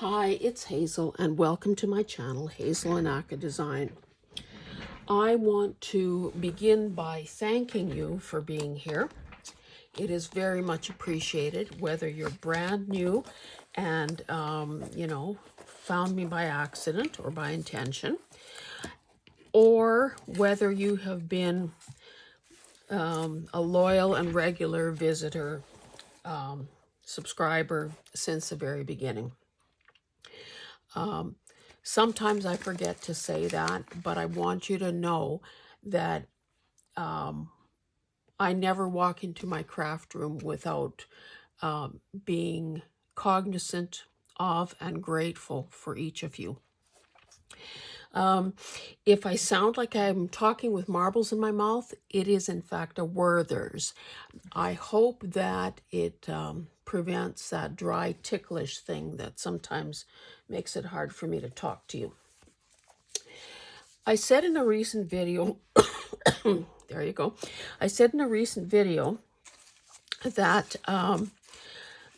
Hi, it's Hazel and welcome to my channel, Hazel and Aka Design. I want to begin by thanking you for being here. It is very much appreciated, whether you're brand new and, found me by accident or by intention, or whether you have been a loyal and regular visitor, subscriber since the very beginning. Sometimes I forget to say that, but I want you to know that I never walk into my craft room without being cognizant of and grateful for each of you. If I sound like I'm talking with marbles in my mouth, it is in fact a Werther's. I hope that it prevents that dry, ticklish thing that sometimes makes it hard for me to talk to you. I said in a recent video, there you go. I said in a recent video that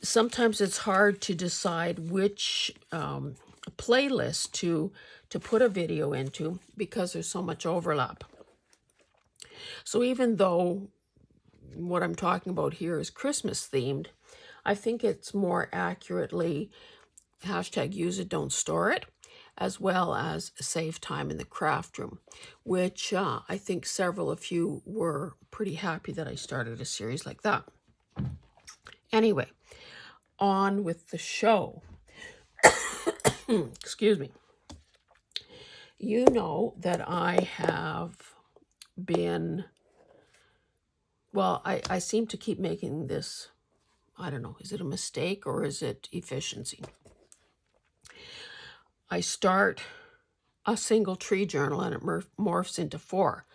sometimes it's hard to decide which playlist to put a video into because there's so much overlap. So even though what I'm talking about here is Christmas themed, I think it's more accurately hashtag use it, don't store it, as well as save time in the craft room, which I think several of you were pretty happy that I started a series like that. Anyway, on with the show. Excuse me. You know that I have been, well, I seem to keep making this, I don't know, is it a mistake or is it efficiency? I start a single tree journal and it morphs into 4.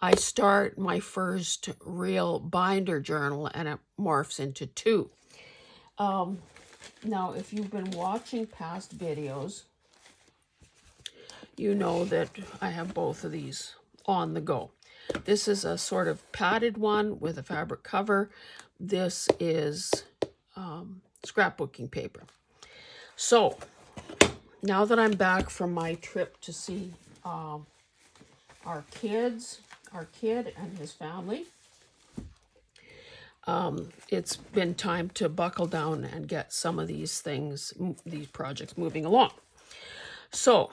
I start my first real binder journal and it morphs into 2. Now, if you've been watching past videos, you know that I have both of these on the go. This is a sort of padded one with a fabric cover. This is scrapbooking paper. So, now that I'm back from my trip to see our kid and his family, it's been time to buckle down and get some of these things, these projects moving along. So,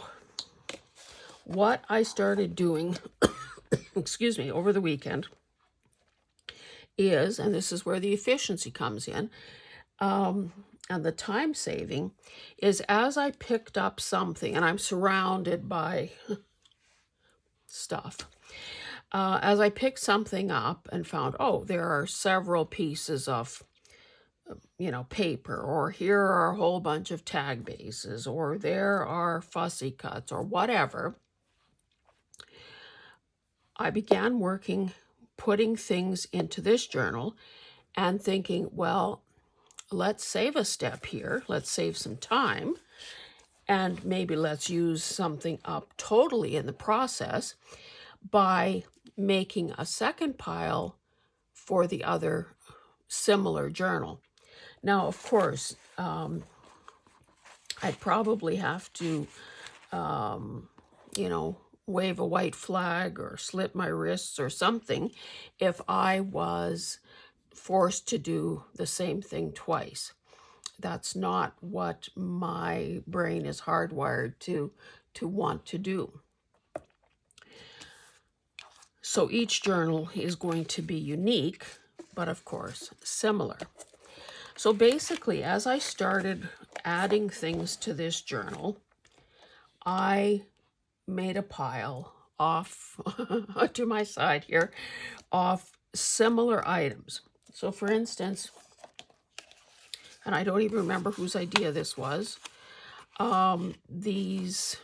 what I started doing, excuse me, over the weekend is, and this is where the efficiency comes in, and the time saving, is as I picked up something, and I'm surrounded by stuff, as I picked something up and found, oh, there are several pieces of, paper, or here are a whole bunch of tag bases, or there are fussy cuts, or whatever, I began putting things into this journal and thinking, well, let's save a step here. Let's save some time. And maybe let's use something up totally in the process by making a second pile for the other similar journal. Now, of course, I'd probably have to, wave a white flag or slit my wrists or something if I was forced to do the same thing twice. That's not what my brain is hardwired to want to do. So each journal is going to be unique, but of course similar. So basically, as I started adding things to this journal, I made a pile off to my side here of similar items. So for instance, and I don't even remember whose idea this was, these,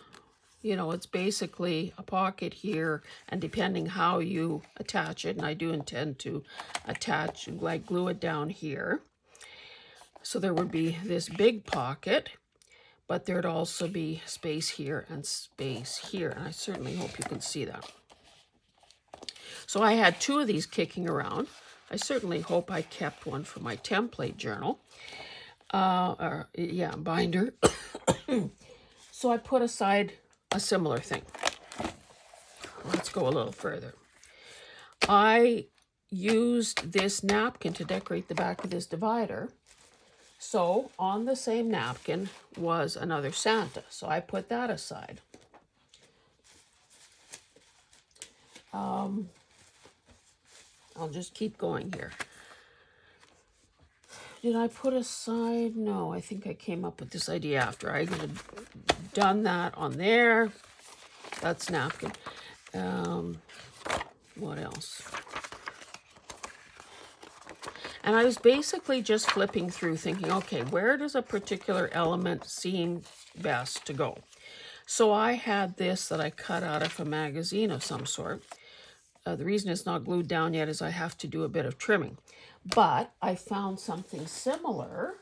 it's basically a pocket here, and depending how you attach it, and I do intend to attach, like glue it down here. So there would be this big pocket, but there'd also be space here and space here. And I certainly hope you can see that. So I had 2 of these kicking around. I certainly hope I kept one for my template journal. Binder. So I put aside a similar thing. Let's go a little further. I used this napkin to decorate the back of this divider. So on the same napkin was another Santa. So I put that aside. I'll just keep going here. Did I put aside? No, I think I came up with this idea after I had done that on there. That's napkin. What else? And I was basically just flipping through thinking, okay, where does a particular element seem best to go? So I had this that I cut out of a magazine of some sort. The reason it's not glued down yet is I have to do a bit of trimming. But I found something similar.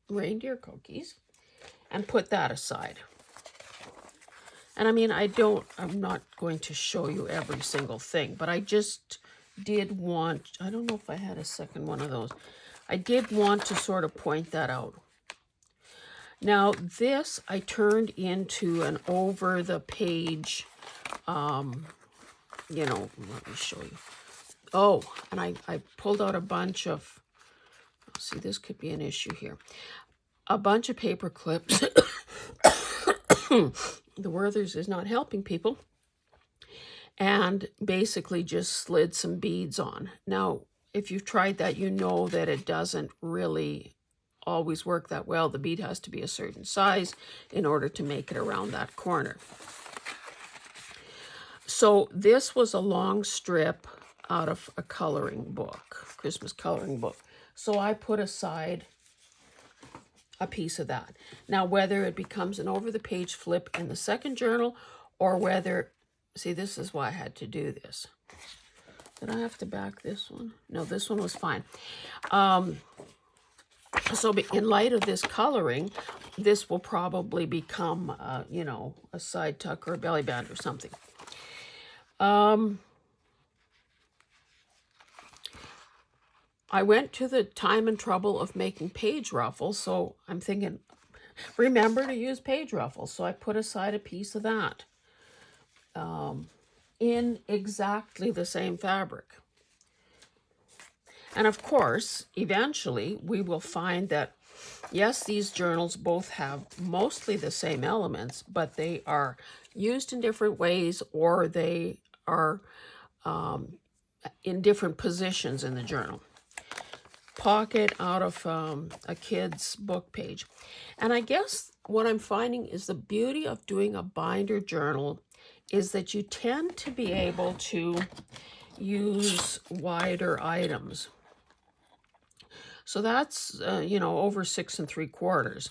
Reindeer cookies. And put that aside. And I mean, I'm not going to show you every single thing, but I just did want, I don't know if I had a second one of those. I did want to sort of point that out. Now this I turned into an over the page, you know, let me show you. Oh, and I pulled out a bunch of, see, this could be an issue here. A bunch of paper clips. The Werther's is not helping people. And basically just slid some beads on. Now, if you've tried that, you know that it doesn't really always work that well. The bead has to be a certain size in order to make it around that corner. So this was a long strip out of a coloring book, Christmas coloring book. So I put aside a piece of that. Now, whether it becomes an over-the-page flip in the second journal or whether, see, this is why I had to do this. Did I have to back this one? No, this one was fine. So in light of this coloring, this will probably become, you know, a side tuck or a belly band or something. I went to the time and trouble of making page ruffles, so I'm thinking, remember to use page ruffles. So I put aside a piece of that in exactly the same fabric. And of course, eventually we will find that, yes, these journals both have mostly the same elements, but they are used in different ways, or they are in different positions in the journal. Pocket out of a kid's book page. And I guess what I'm finding is the beauty of doing a binder journal is that you tend to be able to use wider items. So that's, you know, over 6 3/4.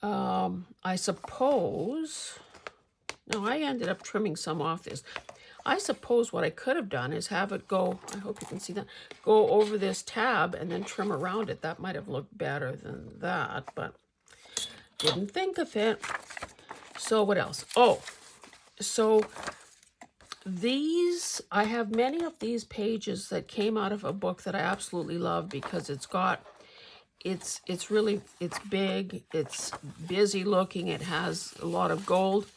I suppose, no, I ended up trimming some off this. I suppose what I could have done is have it go, I hope you can see that, go over this tab and then trim around it. That might have looked better than that, but didn't think of it. So what else? Oh, so these, I have many of these pages that came out of a book that I absolutely love because it's got, it's big, it's busy looking, it has a lot of gold.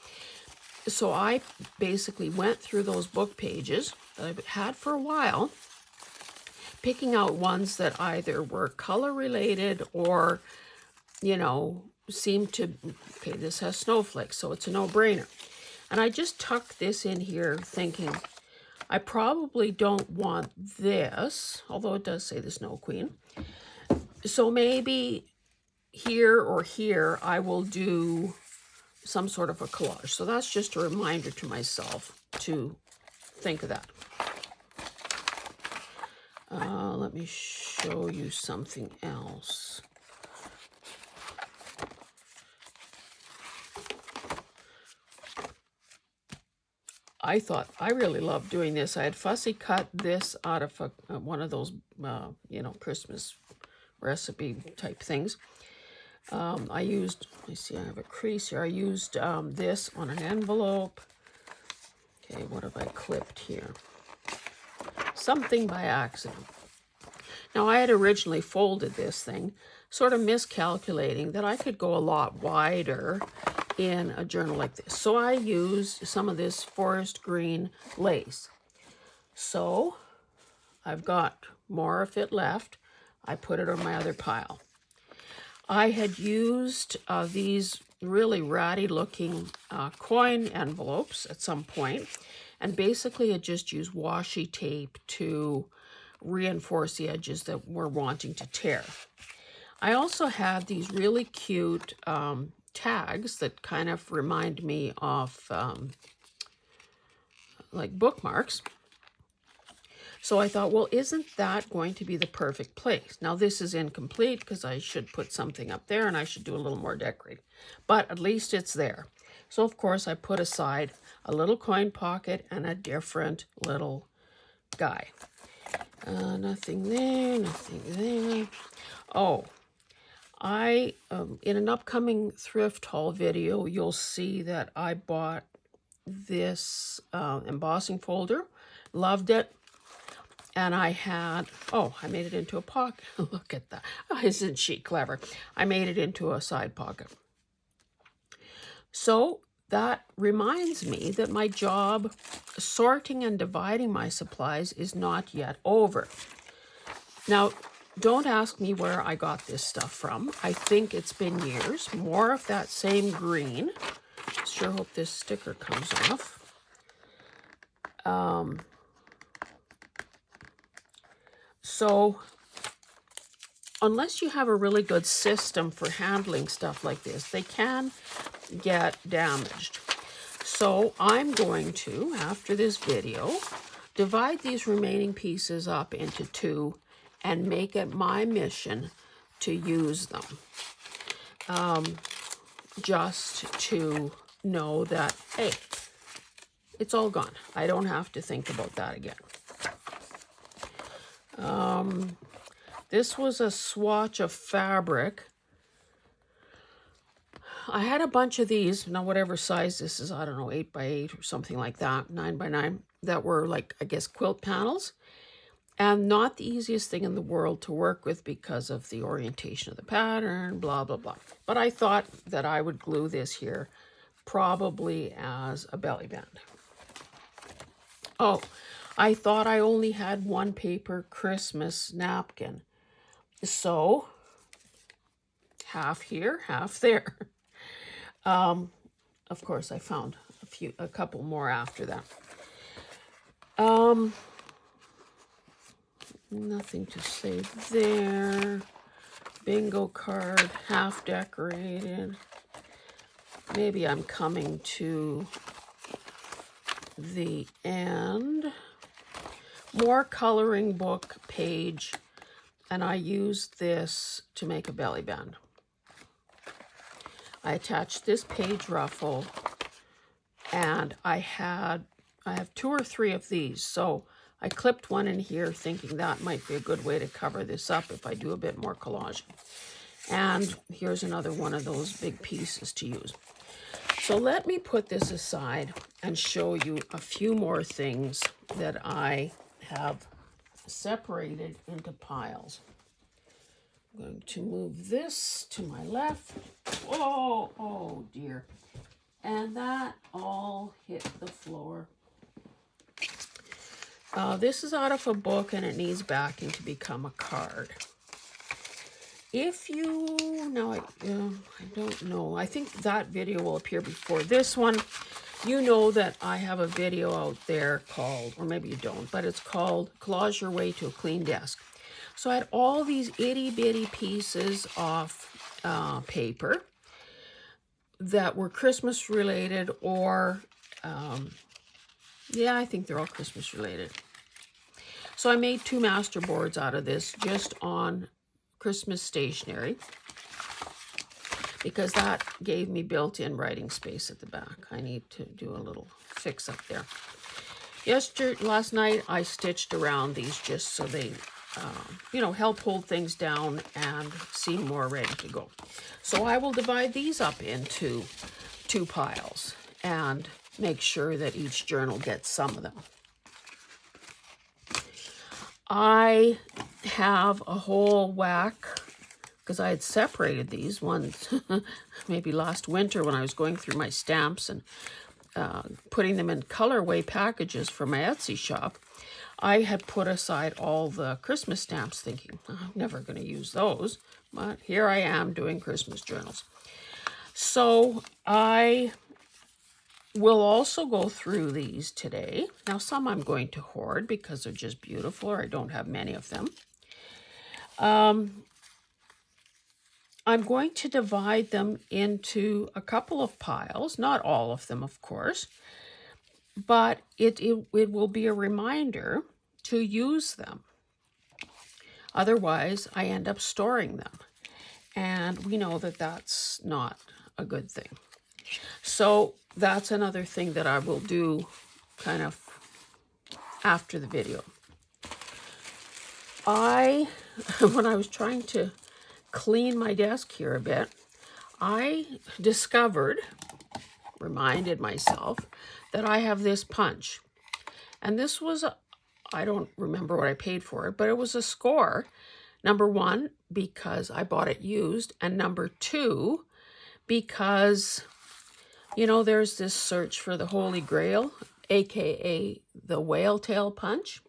So I basically went through those book pages that I've had for a while, picking out ones that either were color related or, you know, seemed to, okay, this has snowflakes, so it's a no-brainer. And I just tucked this in here thinking, I probably don't want this, although it does say the Snow Queen. So maybe here or here I will do some sort of a collage. So that's just a reminder to myself to think of that. Let me show you something else. I thought I really loved doing this. I had fussy cut this out of one of those, you know, Christmas recipe type things. I used, let me see, I have a crease here. I used this on an envelope. Okay, what have I clipped here? Something by accident. Now, I had originally folded this thing, sort of miscalculating that I could go a lot wider in a journal like this. So I used some of this forest green lace. So I've got more of it left. I put it on my other pile. I had used these really ratty looking coin envelopes at some point, and basically I just used washi tape to reinforce the edges that we're wanting to tear. I also had these really cute tags that kind of remind me of like bookmarks. So I thought, well, isn't that going to be the perfect place? Now this is incomplete because I should put something up there and I should do a little more decorating, but at least it's there. So of course I put aside a little coin pocket and a different little guy. Nothing there, nothing there. Oh, in an upcoming thrift haul video, you'll see that I bought this embossing folder, loved it. And I had, oh, I made it into a pocket. Look at that. Oh, isn't she clever? I made it into a side pocket. So that reminds me that my job sorting and dividing my supplies is not yet over. Now, don't ask me where I got this stuff from. I think it's been years. More of that same green. Sure hope this sticker comes off. So unless you have a really good system for handling stuff like this, they can get damaged. So I'm going to, after this video, divide these remaining pieces up into two and make it my mission to use them. Just to know that, hey, it's all gone. I don't have to think about that again. This was a swatch of fabric. I had a bunch of these, now whatever size this is, I don't know, 8 by 8 or something like that, 9 by 9, that were like, I guess, quilt panels. And not the easiest thing in the world to work with because of the orientation of the pattern, blah, blah, blah. But I thought that I would glue this here probably as a belly band. Oh, I thought I only had one paper Christmas napkin. So, half here, half there. Of course, I found a couple more after that. Nothing to say there. Bingo card, half decorated. Maybe I'm coming to the end. More coloring book page, and I used this to make a belly band. I attached this page ruffle, and I have 2 or 3 of these, so I clipped one in here thinking that might be a good way to cover this up if I do a bit more collage. And here's another one of those big pieces to use. So let me put this aside and show you a few more things that I have separated into piles. I'm going to move this to my left. Oh dear. And that all hit the floor. This is out of a book and it needs backing to become a card. If you, now I don't know, I think that video will appear before this one. You know that I have a video out there called, or maybe you don't, but it's called Collage Your Way to a Clean Desk. So I had all these itty bitty pieces of paper that were Christmas related or, yeah, I think they're all Christmas related. So I made 2 master boards out of this just on Christmas stationery because that gave me built-in writing space at the back. I need to do a little fix up there. Last night I stitched around these just so they, help hold things down and seem more ready to go. So I will divide these up into 2 piles and make sure that each journal gets some of them. I have a whole whack, because I had separated these ones maybe last winter when I was going through my stamps and putting them in colorway packages for my Etsy shop. I had put aside all the Christmas stamps thinking, I'm never going to use those, but here I am doing Christmas journals. So I will also go through these today. Now, some I'm going to hoard because they're just beautiful, or I don't have many of them. I'm going to divide them into a couple of piles, not all of them, of course, but it will be a reminder to use them. Otherwise, I end up storing them, and we know that that's not a good thing. So that's another thing that I will do kind of after the video. When I was trying to clean my desk here a bit, I reminded myself that I have this punch. And this was, I don't remember what I paid for it, but it was a score. Number one, because I bought it used. And number two, because, there's this search for the Holy Grail, aka the whale tail punch.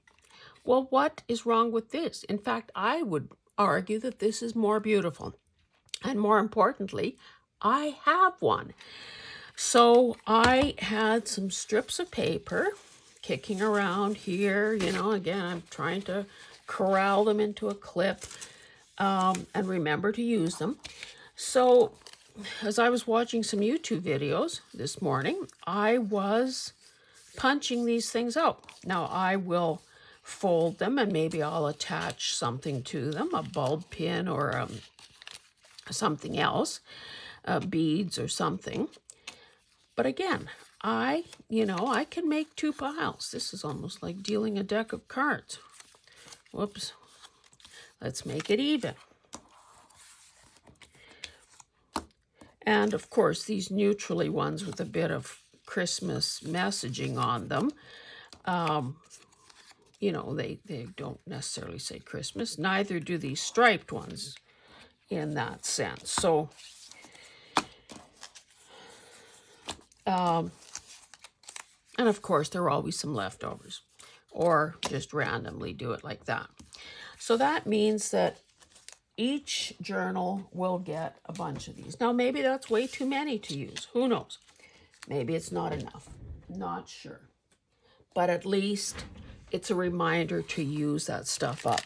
Well, what is wrong with this? In fact, I would argue that this is more beautiful. And more importantly, I have one. So I had some strips of paper kicking around here. Again, I'm trying to corral them into a clip and remember to use them. So as I was watching some YouTube videos this morning, I was punching these things out. Now I will fold them and maybe I'll attach something to them, a bulb pin or something else, beads or something. But again, I can make two piles. This is almost like dealing a deck of cards. Whoops. Let's make it even. And of course, these neutrally ones with a bit of Christmas messaging on them, they don't necessarily say Christmas. Neither do these striped ones in that sense. So, and of course, there are always some leftovers, or just randomly do it like that. So that means that each journal will get a bunch of these. Now, maybe that's way too many to use. Who knows? Maybe it's not enough. Not sure. But at least it's a reminder to use that stuff up.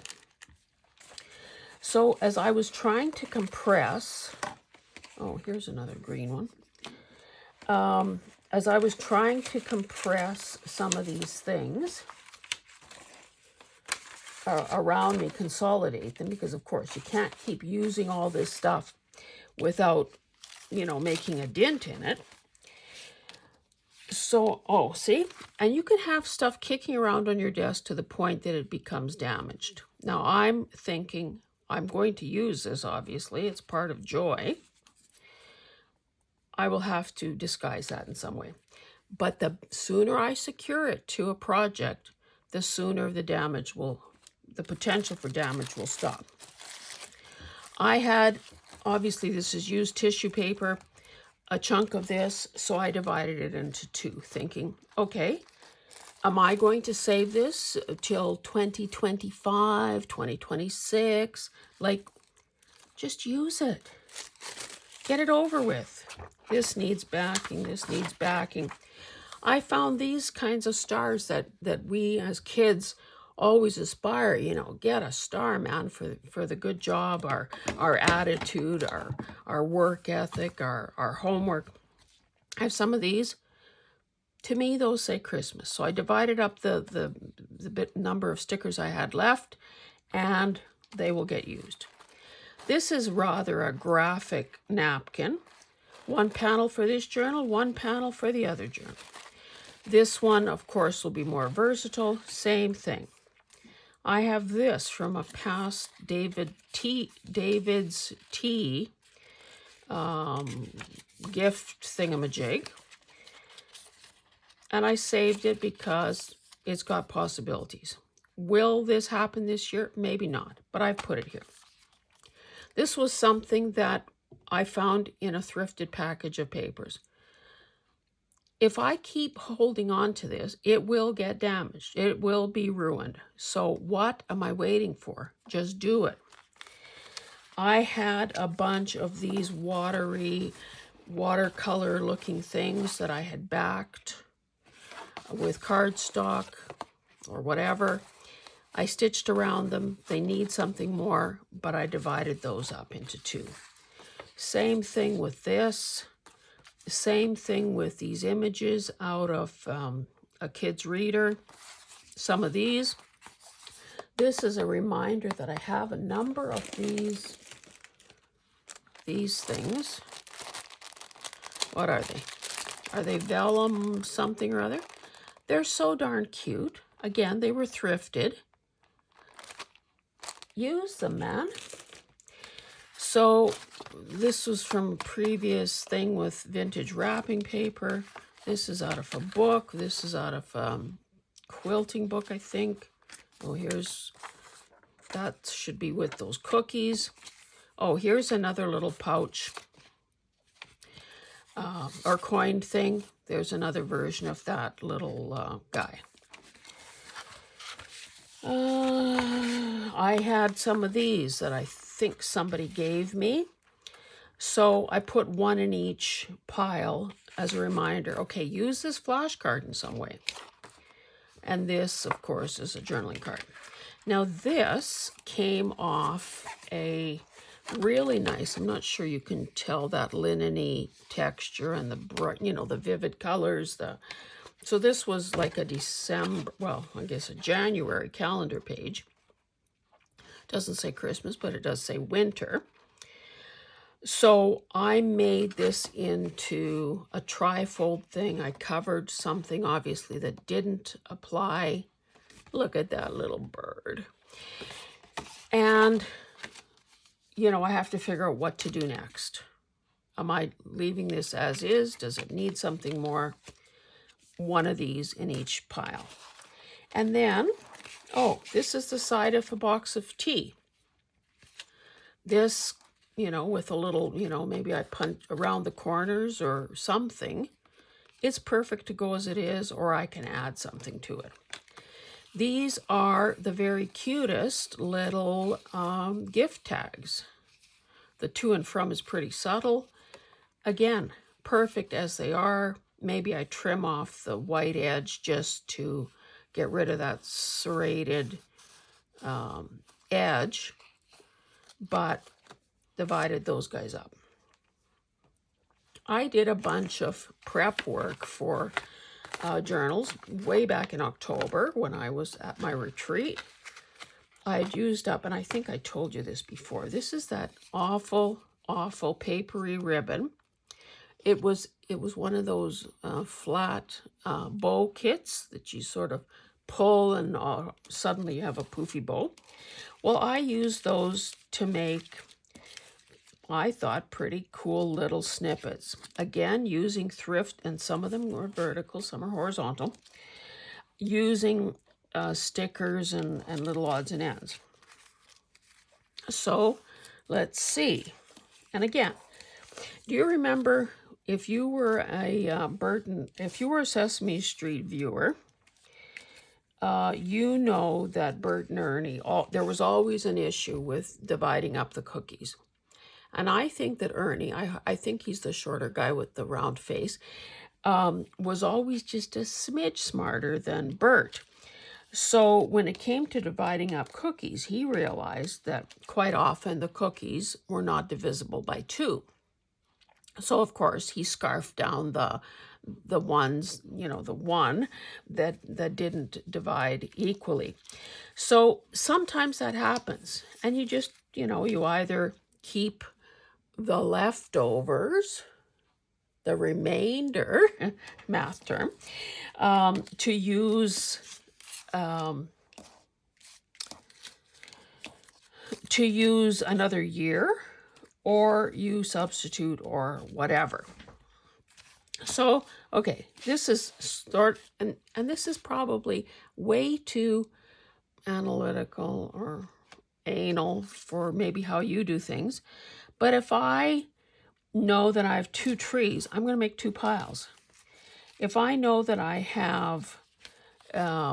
So as I was trying to compress, here's another green one. As I was trying to compress some of these things around me, consolidate them, because of course you can't keep using all this stuff without, making a dent in it. So, see? And you can have stuff kicking around on your desk to the point that it becomes damaged. Now, I'm thinking I'm going to use this, obviously. It's part of joy. I will have to disguise that in some way. But the sooner I secure it to a project, the sooner the potential for damage will stop. I had, obviously this is used tissue paper, a chunk of this, so I divided it into two, thinking, okay, am I going to save this till 2025, 2026? Just use it. Get it over with. This needs backing, this needs backing. I found these kinds of stars that we as kids always aspire, get a star, man, for the good job, our attitude, our work ethic, our homework. I have some of these. To me, those say Christmas. So I divided up the number of stickers I had left, and they will get used. This is rather a graphic napkin. One panel for this journal, one panel for the other journal. This one, of course, will be more versatile. Same thing. I have this from a past David's tea gift thingamajig. And I saved it because it's got possibilities. Will this happen this year? Maybe not, but I've put it here. This was something that I found in a thrifted package of papers. If I keep holding on to this, it will get damaged. It will be ruined. So what am I waiting for? Just do it. I had a bunch of these watery, watercolor looking things that I had backed with cardstock or whatever. I stitched around them. They need something more, but I divided those up into two. Same thing with this. Same thing with these images out of a kid's reader. Some of these. This is a reminder that I have a number of these things. What are they? Are they vellum something or other? They're so darn cute. Again, they were thrifted. Use them, man. So this was from a previous thing with vintage wrapping paper. This is out of a book. This is out of quilting book, I think. Oh, that should be with those cookies. Oh, here's another little pouch or coin thing. There's another version of that little guy. I had some of these that I think somebody gave me. So I put one in each pile as a reminder. Okay, use this flashcard in some way. And this, of course, is a journaling card. Now this came off a really nice, I'm not sure you can tell that linen-y texture and the bright, the vivid colors. So this was like a December, well, I guess a January calendar page. Doesn't say Christmas, but it does say winter. So I made this into a trifold thing. I covered something, obviously, that didn't apply. Look at that little bird. And, I have to figure out what to do next. Am I leaving this as is? Does it need something more? One of these in each pile. And then, this is the side of a box of tea. This, with a little, maybe I punch around the corners or something. It's perfect to go as it is, or I can add something to it. These are the very cutest little gift tags. The to and from is pretty subtle. Again, perfect as they are. Maybe I trim off the white edge just to get rid of that serrated edge, but divided those guys up. I did a bunch of prep work for journals way back in October when I was at my retreat. I'd used up, and I think I told you this before, this is that awful, awful papery ribbon. It was one of those flat bow kits that you sort of pull and suddenly you have a poofy bow. Well, I used those to make, I thought, pretty cool little snippets. Again, using thrift, and some of them were vertical, some are horizontal, using stickers and little odds and ends. So let's see. And again, do you remember if you were a Sesame Street viewer, you know that Bert and Ernie, there was always an issue with dividing up the cookies. And I think that Ernie, I think he's the shorter guy with the round face, was always just a smidge smarter than Bert. So when it came to dividing up cookies, he realized that quite often the cookies were not divisible by 2. So of course he scarfed down the ones, the one that didn't divide equally. So sometimes that happens, and you just, you either keep the leftovers, the remainder, math term, to use another year, or you substitute or whatever. So, okay, this is and this is probably way too analytical or anal for maybe how you do things. But if I know that I have 2 trees, I'm going to make 2 piles. If I know that I have a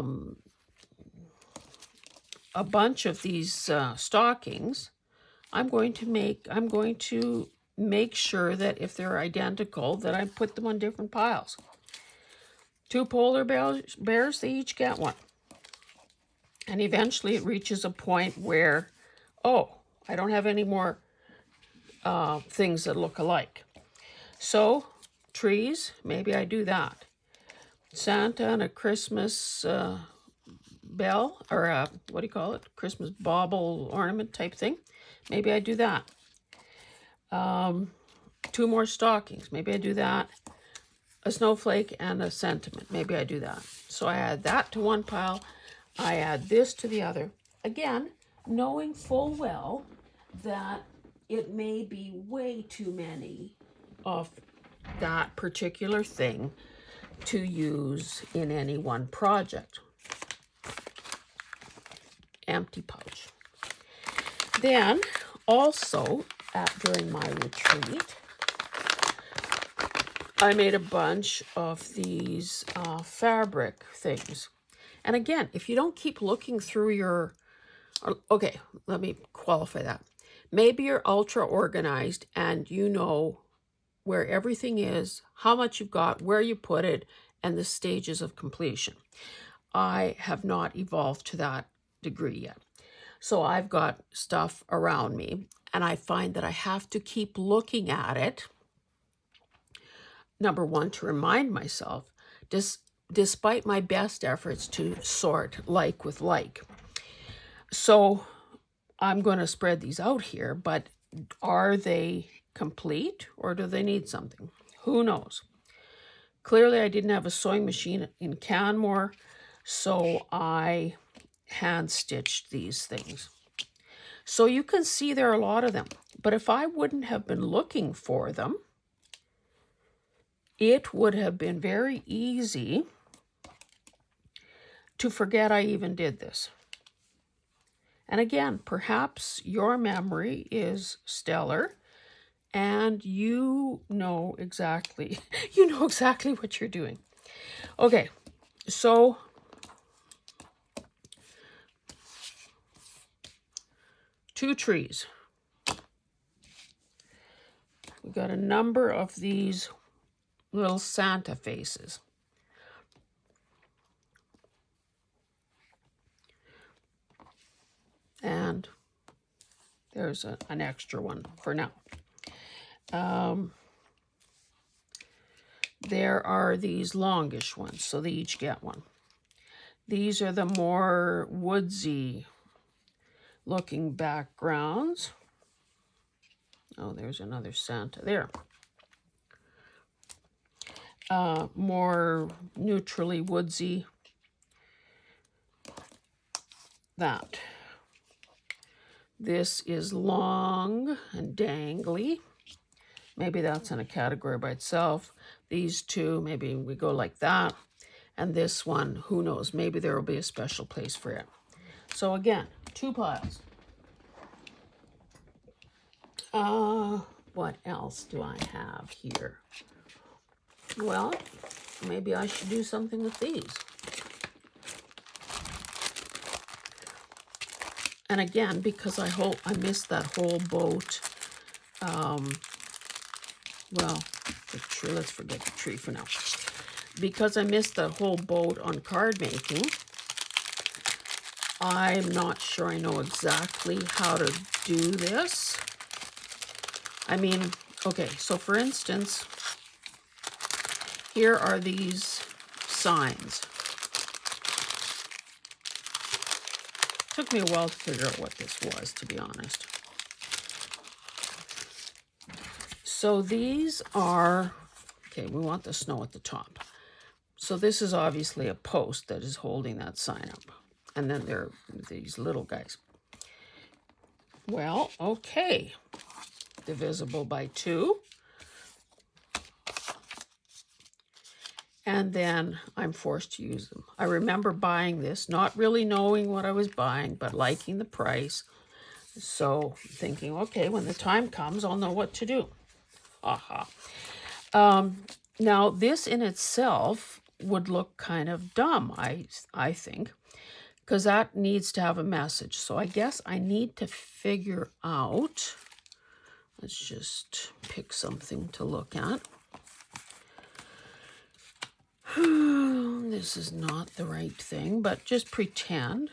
bunch of these stockings, I'm going to make sure that if they're identical, that I put them on different piles. 2 polar bears, they each get one. And eventually it reaches a point where, oh, I don't have any more things that look alike. So, trees, maybe I do that. Santa and a Christmas bell, or what do you call it? Christmas bauble ornament type thing. Maybe I do that. 2 more stockings. Maybe I do that. A snowflake and a sentiment. Maybe I do that. So I add that to one pile. I add this to the other. Again, knowing full well that it may be way too many of that particular thing to use in any one project. Empty pouch. Then, also, during my retreat, I made a bunch of these fabric things. And again, if you don't keep looking through your... Okay, let me qualify that. Maybe you're ultra organized and you know where everything is, how much you've got, where you put it, and the stages of completion. I have not evolved to that degree yet. So I've got stuff around me, and I find that I have to keep looking at it. Number one, to remind myself, despite my best efforts to sort like with like. So I'm going to spread these out here, but are they complete or do they need something? Who knows? Clearly, I didn't have a sewing machine in Canmore, so I hand-stitched these things. So you can see there are a lot of them, but if I wouldn't have been looking for them, it would have been very easy to forget I even did this. And again, perhaps your memory is stellar and you know exactly what you're doing. Okay, so two trees. We got a number of these little Santa faces. And there's an extra one for now. There are these longish ones, so they each get one. These are the more woodsy looking backgrounds. Oh, there's another Santa there. More neutrally woodsy. That. This is long and dangly. Maybe that's in a category by itself. These two, maybe we go like that. And this one, who knows, maybe there will be a special place for it. So again, two piles. What else do I have here? Well, maybe I should do something with these. And again, because I missed that whole boat. Well, the tree, let's forget the tree for now. Because I missed the whole boat on card making, I'm not sure I know exactly how to do this. I mean, okay, so for instance, here are these signs. Took me a while to figure out what this was, to be honest. So these are, okay, we want the snow at the top. So this is obviously a post that is holding that sign up. And then there are these little guys. Well, okay. Divisible by 2. and then I'm forced to use them. I remember buying this, not really knowing what I was buying, but liking the price. So thinking, okay, when the time comes, I'll know what to do. Aha. Now, this in itself would look kind of dumb, I think, because that needs to have a message. So I guess I need to figure out, let's just pick something to look at. This is not the right thing, but just pretend.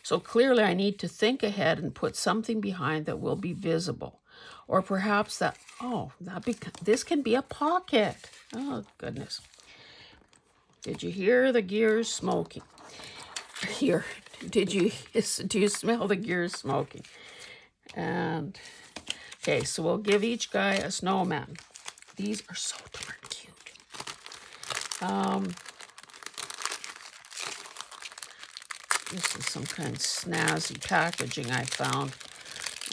So clearly I need to think ahead and put something behind that will be visible. Or perhaps that, this can be a pocket. Oh, goodness. Did you hear the gears smoking? Here, do you smell the gears smoking? And, okay, so we'll give each guy a snowman. These are so darn cute. This is some kind of snazzy packaging I found.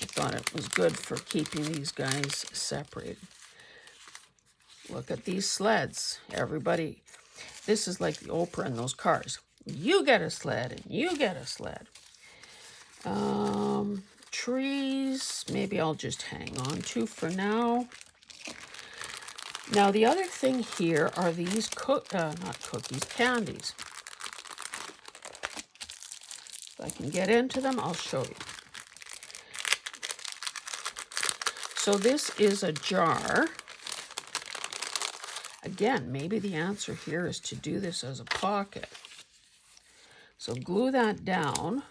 I thought it was good for keeping these guys separated. Look at these sleds, everybody. This is like the Oprah in those cars. You get a sled and you get a sled. Trees, maybe I'll just hang on to for now. Now the other thing here are these candies. If I can get into them, I'll show you. So this is a jar. Again, maybe the answer here is to do this as a pocket. So glue that down.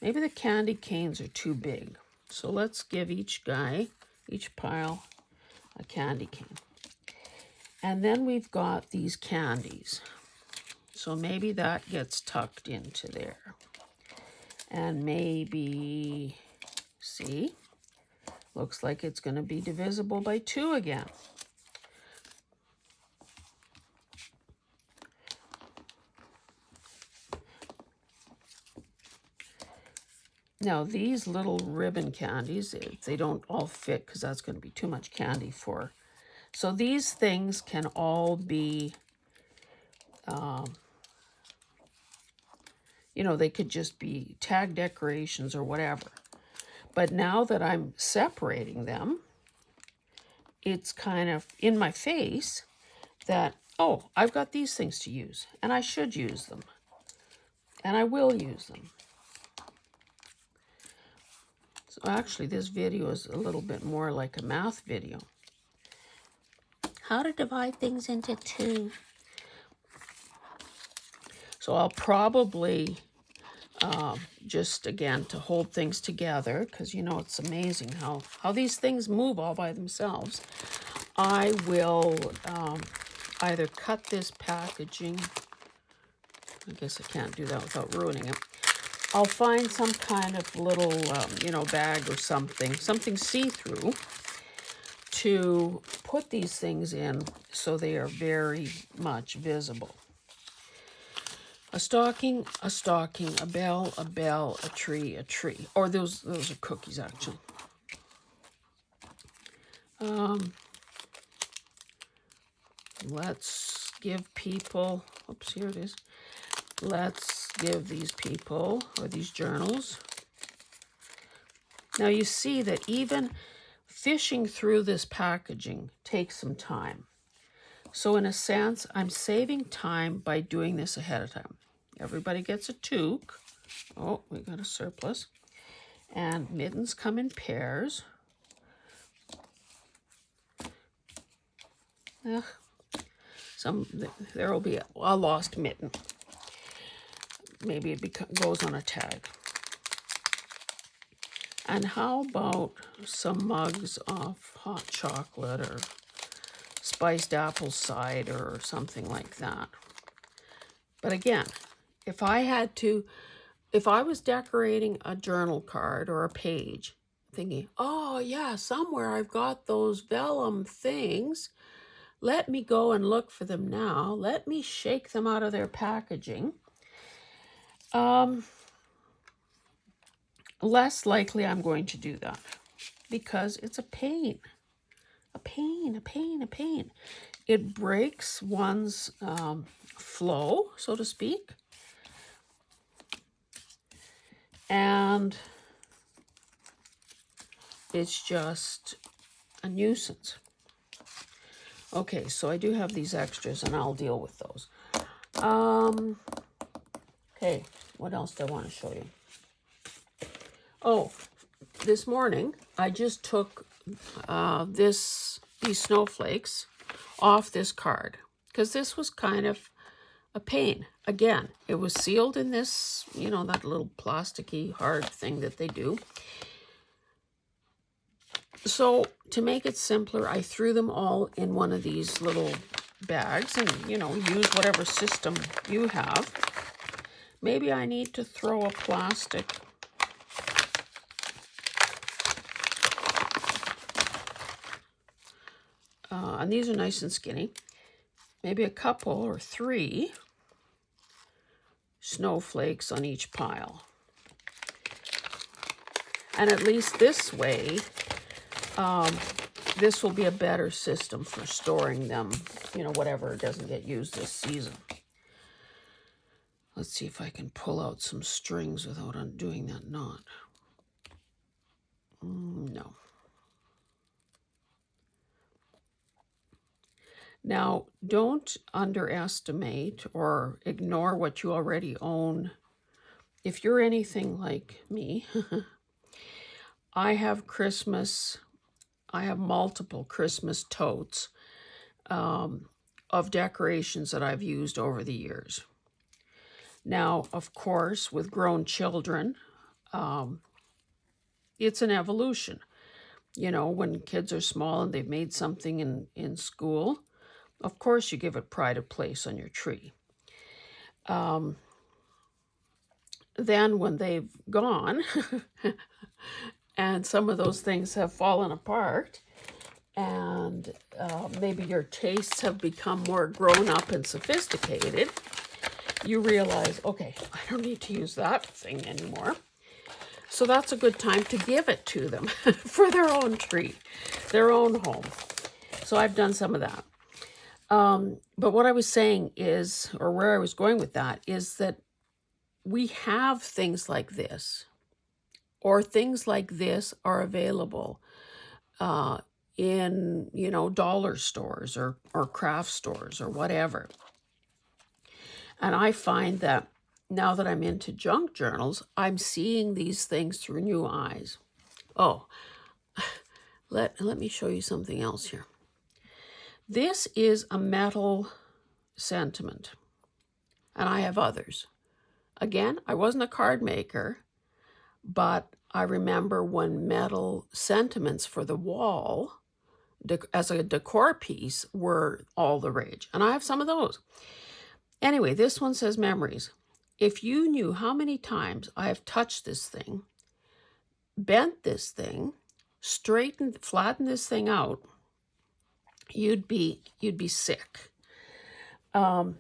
Maybe the candy canes are too big. So let's give each pile, a candy cane. And then we've got these candies. So maybe that gets tucked into there. And maybe, see, looks like it's going to be divisible by 2 again. Now these little ribbon candies, they don't all fit because that's going to be too much candy for. So these things can all be, they could just be tag decorations or whatever. But now that I'm separating them, it's kind of in my face that, oh, I've got these things to use, and I should use them, and I will use them. So actually, this video is a little bit more like a math video. How to divide things into 2. So I'll probably, just again, to hold things together, because it's amazing how these things move all by themselves. I will either cut this packaging. I guess I can't do that without ruining it. I'll find some kind of little, bag or something see-through to put these things in so they are very much visible. A stocking, a bell, a tree, a tree. Or those are cookies, actually. Let's give people, oops, here it is. Let's give these people, or these journals. Now you see that even fishing through this packaging takes some time. So in a sense, I'm saving time by doing this ahead of time. Everybody gets a toque. Oh, we got a surplus. And mittens come in pairs. There will be a lost mitten. Maybe it goes on a tag. And how about some mugs of hot chocolate or spiced apple cider or something like that? But again, if I was decorating a journal card or a page, thinking, oh yeah, somewhere I've got those vellum things. Let me go and look for them now. Let me shake them out of their packaging. Less likely I'm going to do that because it's a pain. a pain, a pain, a pain. It breaks one's flow, so to speak. And it's just a nuisance. Okay, so I do have these extras, and I'll deal with those. Okay, what else do I want to show you? Oh, this morning, I just took these snowflakes off this card, because this was kind of a pain. Again, it was sealed in this, that little plasticky hard thing that they do. So to make it simpler, I threw them all in one of these little bags and, use whatever system you have. Maybe I need to throw a plastic and these are nice and skinny. Maybe a couple or 3 snowflakes on each pile. And at least this way, this will be a better system for storing them, whatever doesn't get used this season. Let's see if I can pull out some strings without undoing that knot. No. Now, don't underestimate or ignore what you already own. If you're anything like me, I have multiple Christmas totes of decorations that I've used over the years. Now, of course, with grown children, it's an evolution. When kids are small and they've made something in school, of course you give it pride of place on your tree. Then when they've gone, and some of those things have fallen apart, and maybe your tastes have become more grown up and sophisticated, you realize, okay, I don't need to use that thing anymore. So that's a good time to give it to them for their own tree, their own home. So I've done some of that. But what I was saying is, or where I was going with that, is that we have things like this, or things like this are available in, dollar stores or craft stores or whatever. And I find that now that I'm into junk journals, I'm seeing these things through new eyes. Oh, let me show you something else here. This is a metal sentiment, and I have others. Again, I wasn't a card maker, but I remember when metal sentiments for the wall as a decor piece were all the rage, and I have some of those. Anyway, this one says memories. If you knew how many times I have touched this thing, bent this thing, flattened this thing out, you'd be sick. I'm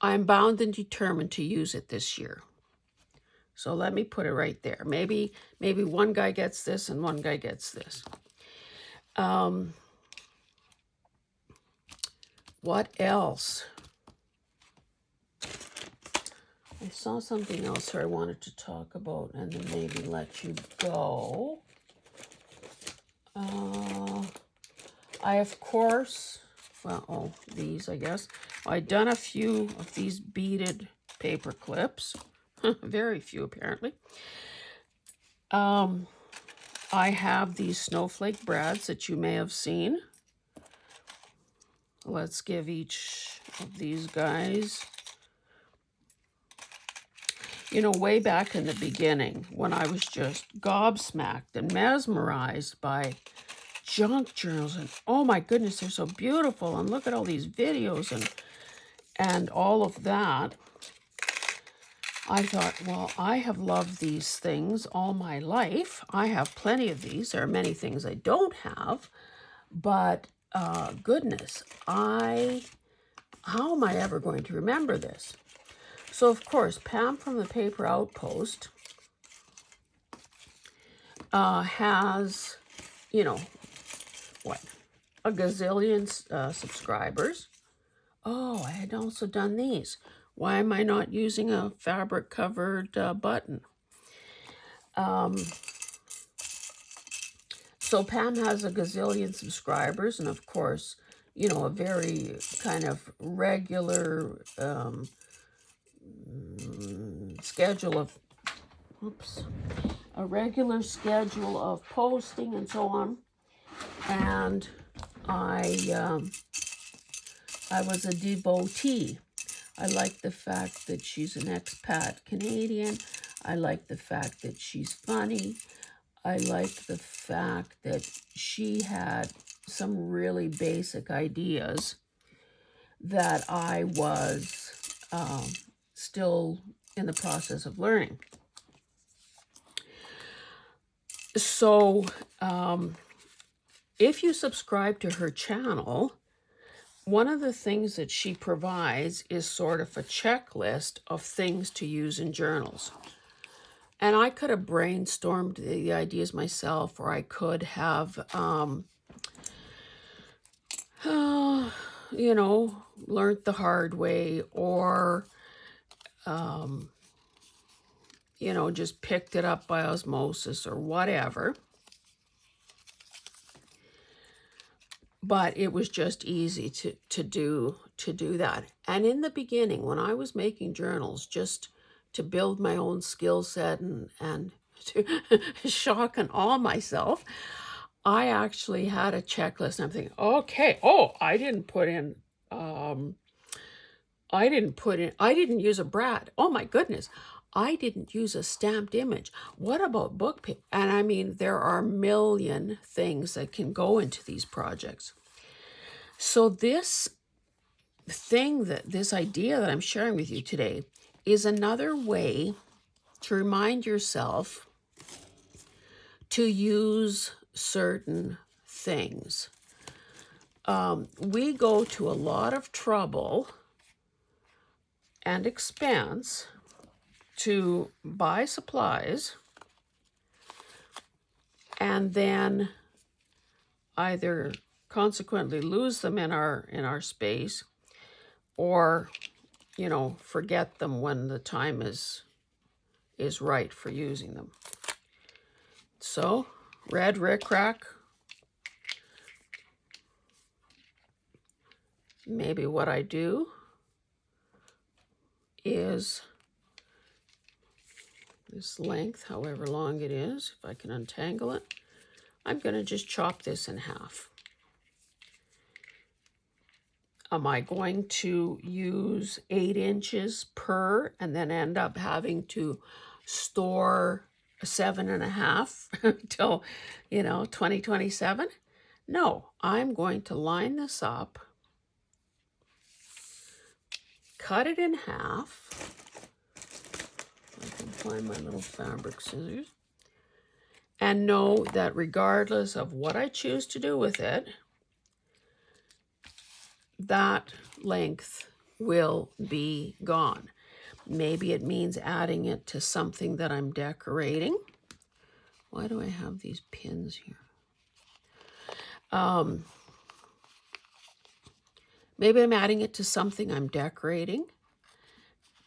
bound and determined to use it this year. So let me put it right there. Maybe one guy gets this and one guy gets this. What else? I saw something else here I wanted to talk about and then maybe let you go. I, of course, these, I guess. I've done a few of these beaded paper clips. Very few, apparently. I have these snowflake brads that you may have seen. Let's give each of these guys. Way back in the beginning, when I was just gobsmacked and mesmerized by junk journals, and oh my goodness, they're so beautiful, and look at all these videos and all of that, I thought, well, I have loved these things all my life. I have plenty of these. There are many things I don't have, but goodness, how am I ever going to remember this? So, of course, Pam from the Paper Outpost has, a gazillion subscribers. Oh, I had also done these. Why am I not using a fabric covered button? So Pam has a gazillion subscribers, and of course, you know, a very kind of regular schedule of, a regular schedule of posting and so on. And I was a devotee. I like the fact that she's an expat Canadian. I like the fact that she's funny. I like the fact that she had some really basic ideas that I was still in the process of learning. So if you subscribe to her channel, one of the things that she provides is sort of a checklist of things to use in journals. And I could have brainstormed the ideas myself, or I could have, you know, learned the hard way, or, you know, just picked it up by osmosis or whatever. But it was just easy to do that. And in the beginning, when I was making journals, just to build my own skill set and to shock and awe myself, I actually had a checklist. And I'm thinking, okay, oh, I didn't use a brad. Oh my goodness. I didn't use a stamped image. What about book paper? And I mean, there are a million things that can go into these projects. So this idea that I'm sharing with you today is another way to remind yourself to use certain things. We go to a lot of trouble and expense to buy supplies and then either consequently lose them in our space, or, you know, forget them when the time is right for using them. So, red rickrack, maybe what I do is this length, however long it is, if I can untangle it, I'm going to just chop this in half. Am I going to use 8 inches per and then end up having to store 7.5 until, you know, 2027? No, I'm going to line this up, cut it in half. I can find my little fabric scissors. And know that regardless of what I choose to do with it, that length will be gone. Maybe it means adding it to something that I'm decorating. Why do I have these pins here? Maybe I'm adding it to something I'm decorating.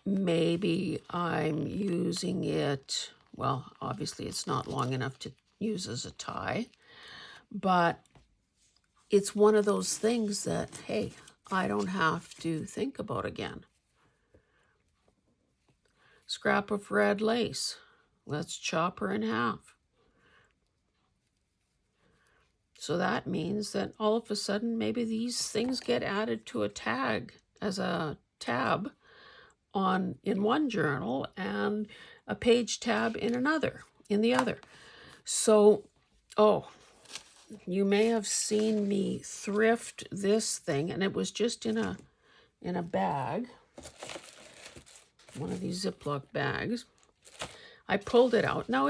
Maybe I'm using it, well, obviously it's not long enough to use as a tie, but it's one of those things that, hey, I don't have to think about again. Scrap of red lace. Let's chop her in half. So that means that all of a sudden, maybe these things get added to a tag as a tab in one journal and a page tab in the other. So, oh, you may have seen me thrift this thing, and it was just in a bag, one of these Ziploc bags. I pulled it out. Now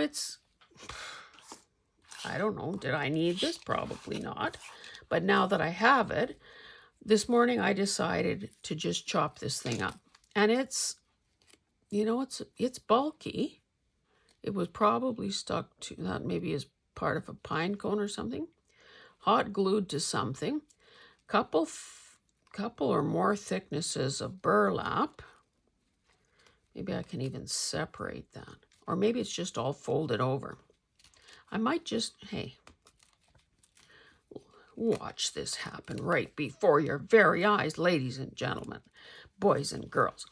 I don't know, did I need this? Probably not. But now that I have it, this morning I decided to just chop this thing up. And it's, you know, it's bulky. It was probably stuck to that, maybe as part of a pine cone or something. hot glued to something, couple or more thicknesses of burlap. Maybe I can even separate that. Or maybe it's just all folded over. I might just, hey, watch this happen right before your very eyes, ladies and gentlemen, boys and girls.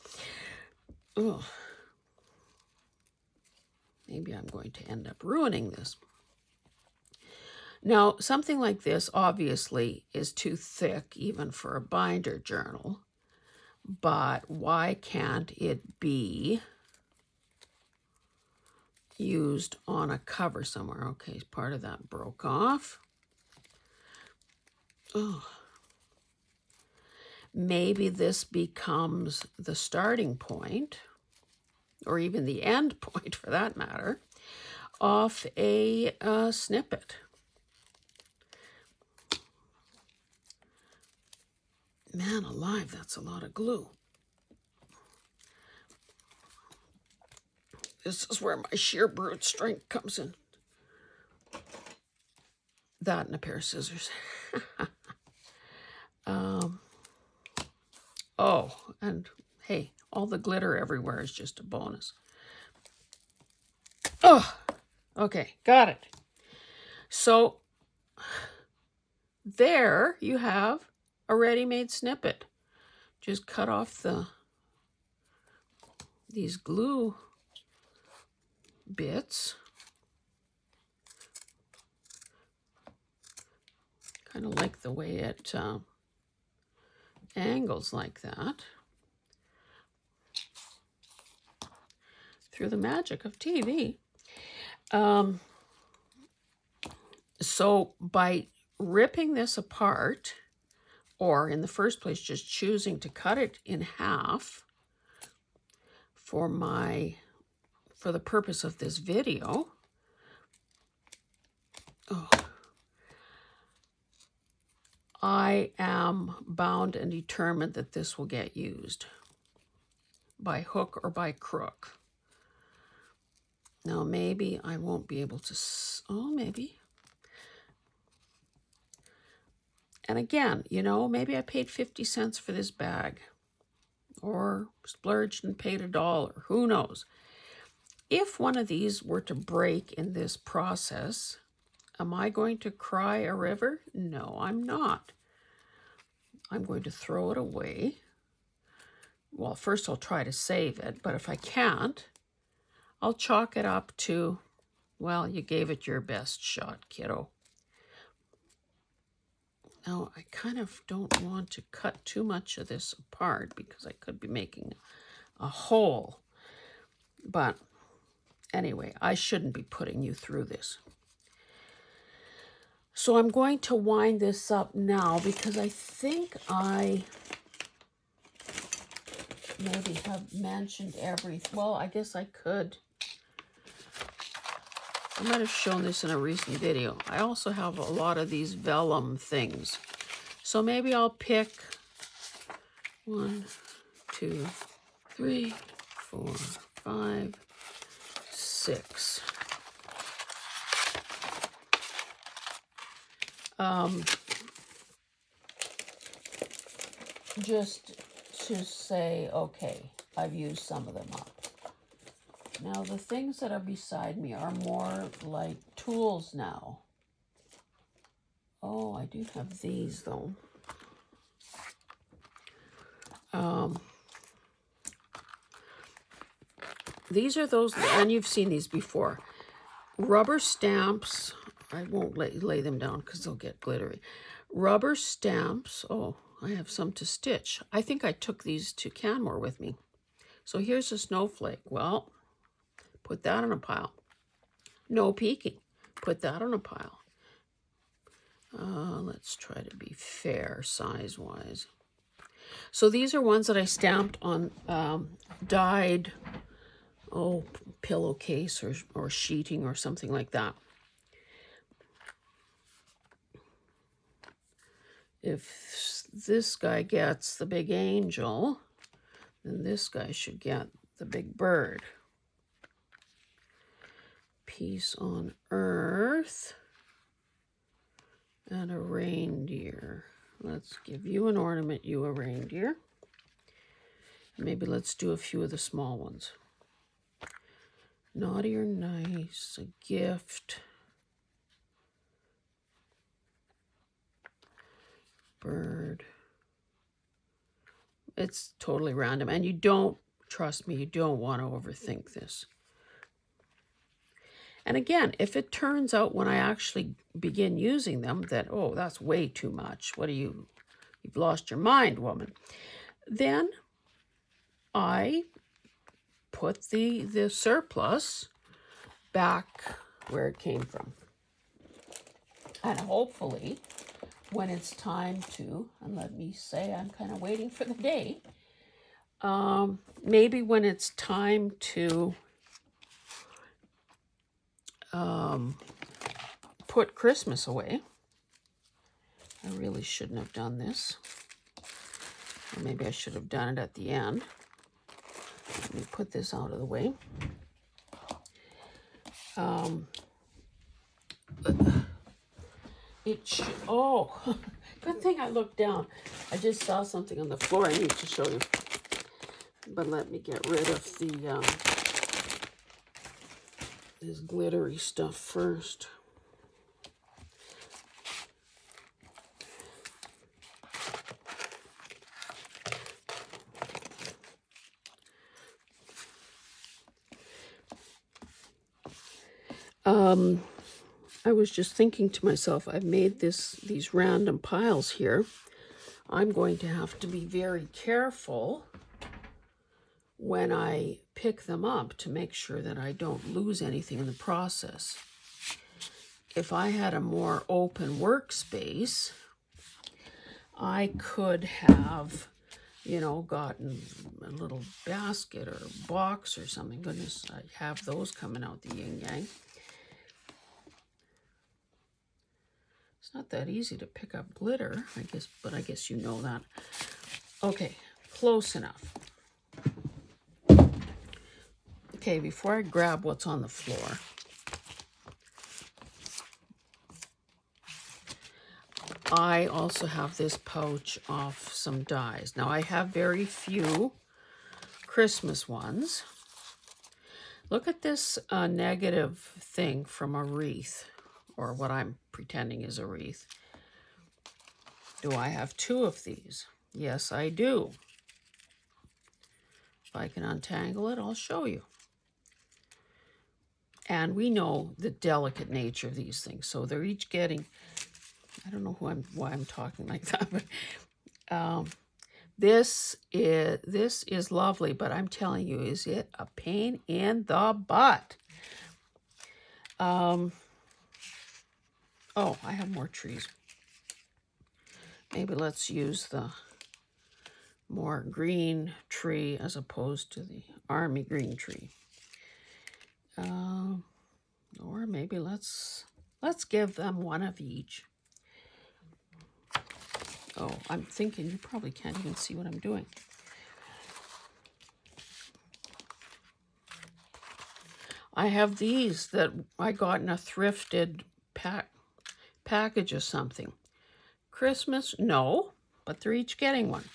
Ugh. Maybe I'm going to end up ruining this. Now, something like this obviously is too thick even for a binder journal, but why can't it be used on a cover somewhere? Okay, part of that broke off. Oh. Maybe this becomes the starting point, or even the end point for that matter, of a snippet. Man alive, that's a lot of glue. This is where my sheer brute strength comes in. That and a pair of scissors. Oh, and hey, all the glitter everywhere is just a bonus. Oh, okay, got it. So there you have a ready-made snippet. Just cut off these glue bits. Kind of like the way it angles like that. Through the magic of TV. So by ripping this apart, or in the first place just choosing to cut it in half for the purpose of this video, I am bound and determined that this will get used by hook or by crook. Now maybe I won't be able to, maybe. And again, you know, maybe I paid 50 cents for this bag, or splurged and paid $1, who knows. If one of these were to break in this process, am I going to cry a river? No, I'm not. I'm going to throw it away. Well, first I'll try to save it, but if I can't, I'll chalk it up to, well, you gave it your best shot, kiddo. Now, I kind of don't want to cut too much of this apart because I could be making a hole. But anyway, I shouldn't be putting you through this. So I'm going to wind this up now because I think I maybe have mentioned everything. Well, I guess I could. I might have shown this in a recent video. I also have a lot of these vellum things. So maybe I'll pick 1, 2, 3, 4, 5, 6. Just to say, okay, I've used some of them up. Now, the things that are beside me are more like tools now. Oh, I do have these, though. These are those, and you've seen these before. Rubber stamps. I won't lay them down because they'll get glittery. Rubber stamps. Oh, I have some to stitch. I think I took these to Canmore with me. So here's a snowflake. Well, put that on a pile. No peeking. Put that on a pile. Let's try to be fair size-wise. So these are ones that I stamped on dyed, pillowcase or sheeting or something like that. If this guy gets the big angel, then this guy should get the big bird. Peace on earth. And a reindeer. Let's give you an ornament, you a reindeer. Maybe let's do a few of the small ones. Naughty or nice, a gift. Bird. It's totally random. And you don't, trust me, you don't want to overthink this. And again, if it turns out when I actually begin using them that, oh, that's way too much. What are you, you've lost your mind, woman. Then I put the surplus back where it came from. And hopefully, when it's time to, and let me say I'm kind of waiting for the day, maybe when it's time to put Christmas away. I really shouldn't have done this. Or maybe I should have done it at the end. Let me put this out of the way. It should, oh, good thing I looked down. I just saw something on the floor I need to show you. But let me get rid of the this glittery stuff first. I was just thinking to myself, I've made these random piles here. I'm going to have to be very careful when I pick them up to make sure that I don't lose anything in the process. If I had a more open workspace, I could have, you know, gotten a little basket or box or something. Goodness, I have those coming out the yin-yang. It's not that easy to pick up glitter, I guess, but I guess you know that. Okay, close enough. Okay, before I grab what's on the floor, I also have this pouch of some dies. Now, I have very few Christmas ones. Look at this negative thing from a wreath, or what I'm pretending is a wreath. Do I have two of these? Yes, I do. If I can untangle it, I'll show you. And we know the delicate nature of these things. So they're each getting, I don't know why I'm talking like that, but this is lovely, but I'm telling you, is it a pain in the butt? Oh, I have more trees. Maybe let's use the more green tree as opposed to the army green tree. Or maybe let's give them one of each. Oh, I'm thinking you probably can't even see what I'm doing. I have these that I got in a thrifted package of something. Christmas? No, but they're each getting one.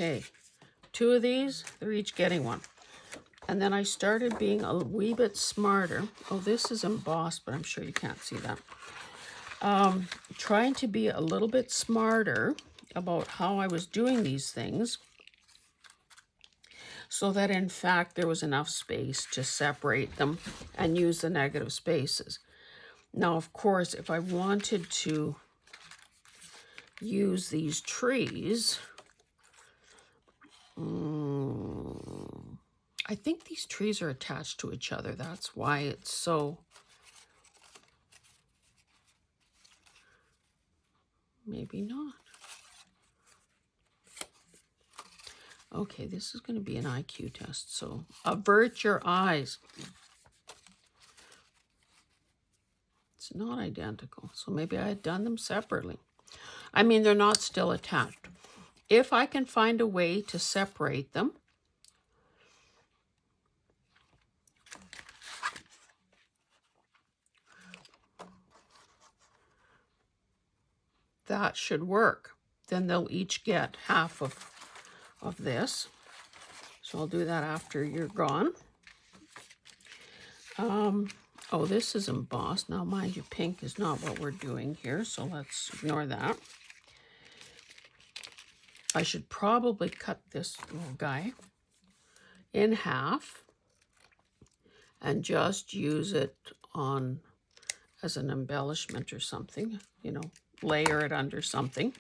Okay, two of these, they're each getting one. And then I started being a wee bit smarter. Oh, this is embossed, but I'm sure you can't see that. Trying to be a little bit smarter about how I was doing these things so that in fact there was enough space to separate them and use the negative spaces. Now, of course, if I wanted to use these trees, I think these trees are attached to each other. That's why it's so... Maybe not. Okay, this is going to be an IQ test, so avert your eyes. It's not identical, so maybe I had done them separately. I mean, they're not still attached. If I can find a way to separate them, that should work. Then they'll each get half of this. So I'll do that after you're gone. Oh, this is embossed. Now, mind you, pink is not what we're doing here, so let's ignore that. I should probably cut this little guy in half and just use it on as an embellishment or something, you know, layer it under something.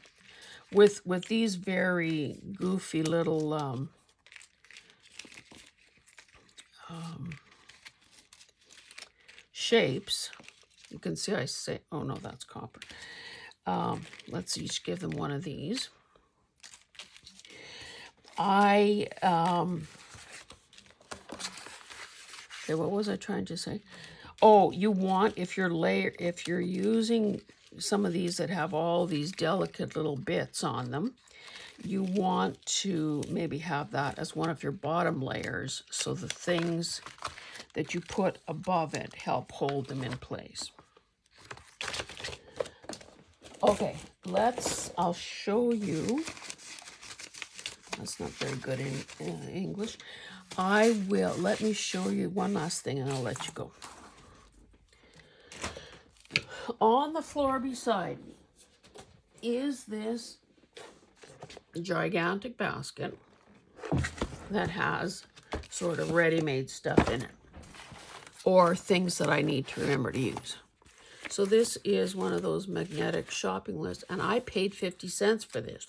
With these very goofy little shapes, you can see I say, oh no, that's copper. Let's each give them one of these. Okay, what was I trying to say? Oh, you want, if you're using some of these that have all these delicate little bits on them, you want to maybe have that as one of your bottom layers, so the things that you put above it help hold them in place. Okay, I'll show you. That's not very good in English. Let me show you one last thing and I'll let you go. On the floor beside me is this gigantic basket that has sort of ready-made stuff in it, or things that I need to remember to use. So this is one of those magnetic shopping lists, and I paid 50 cents for this.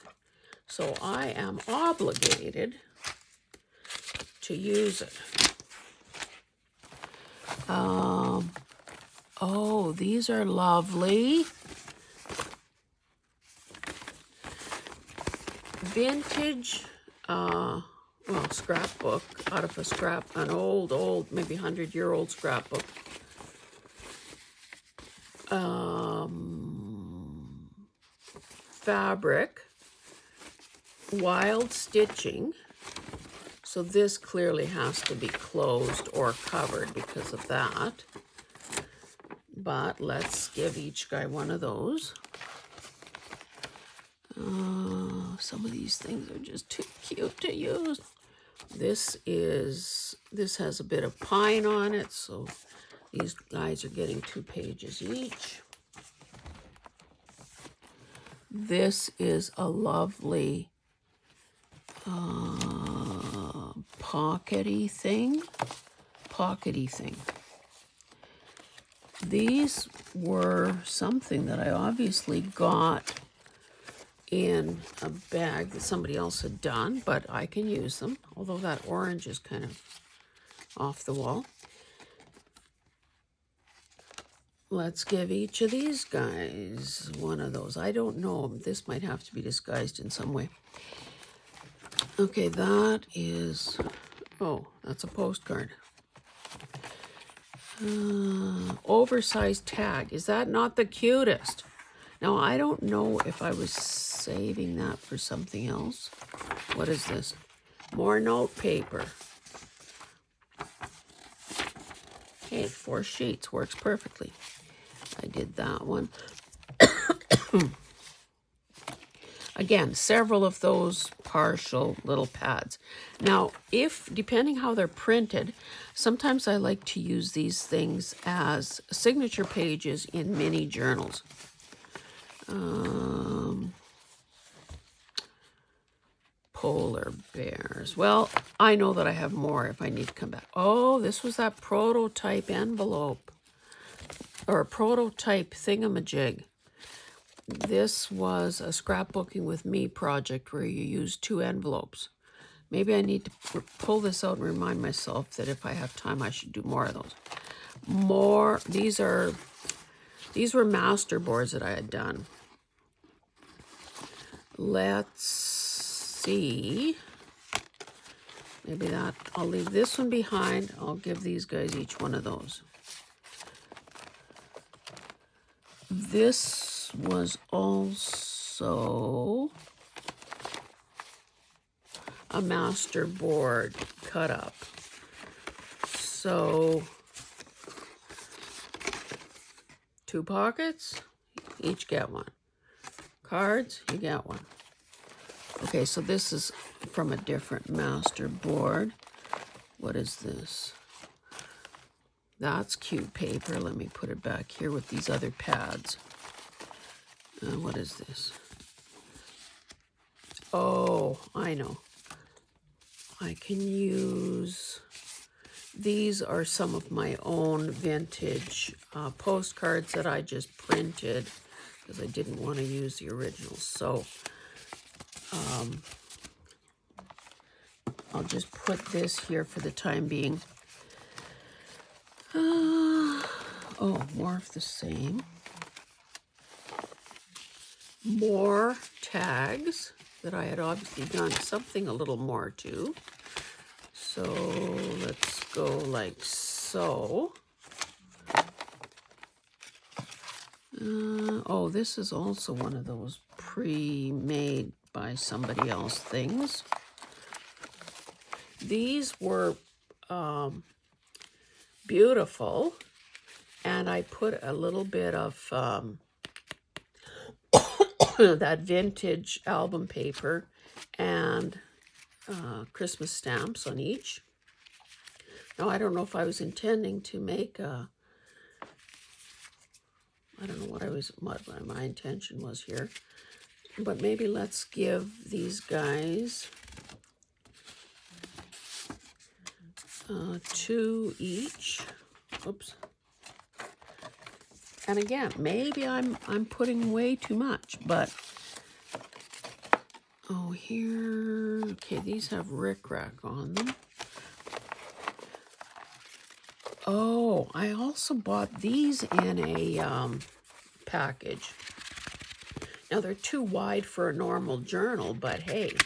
So I am obligated to use it. Oh, these are lovely. Vintage, scrapbook out of an old, maybe 100-year-old scrapbook. Fabric, wild stitching. So this clearly has to be closed or covered because of that. But let's give each guy one of those. Some of these things are just too cute to use. This has a bit of pine on it, so these guys are getting 2 pages each. This is a lovely pockety thing. These were something that I obviously got in a bag that somebody else had done, but I can use them, although that orange is kind of off the wall. Let's give each of these guys one of those. I don't know, this might have to be disguised in some way. Okay, that is, oh, that's a postcard. Oversized tag. Is that not the cutest? Now, I don't know if I was saving that for something else. What is this? More note paper. Okay, 4 sheets. Works perfectly. I did that one. Again, several of those partial little pads. Now, depending how they're printed, sometimes I like to use these things as signature pages in mini journals. Polar bears. Well, I know that I have more if I need to come back. Oh, this was that prototype envelope, or a prototype thingamajig. This was a scrapbooking with me project where you use 2 envelopes. Maybe I need to pull this out and remind myself that if I have time, I should do more of those. These were master boards that I had done. Let's see. Maybe I'll leave this one behind. I'll give these guys each one of those. This was also a master board cut up. So 2 pockets, each get one. cards, you get one. Okay, so this is from a different master board. What is this? That's cute paper. Let me put it back here with these other pads. What is this? Oh, I know. I can use... These are some of my own vintage postcards that I just printed because I didn't want to use the originals. So I'll just put this here for the time being. Oh, more of the same. More tags that I had obviously done something a little more to. So let's go like so. Oh, this is also one of those pre-made by somebody else things. These were beautiful, and I put a little bit of that vintage album paper and Christmas stamps on each. Now, I don't know if I was intending to make a... I don't know what my intention was here. But maybe let's give these guys 2 each. Oops. And again, maybe I'm putting way too much, but... Oh, here... Okay, these have rickrack on them. Oh, I also bought these in a package. Now, they're too wide for a normal journal, but hey,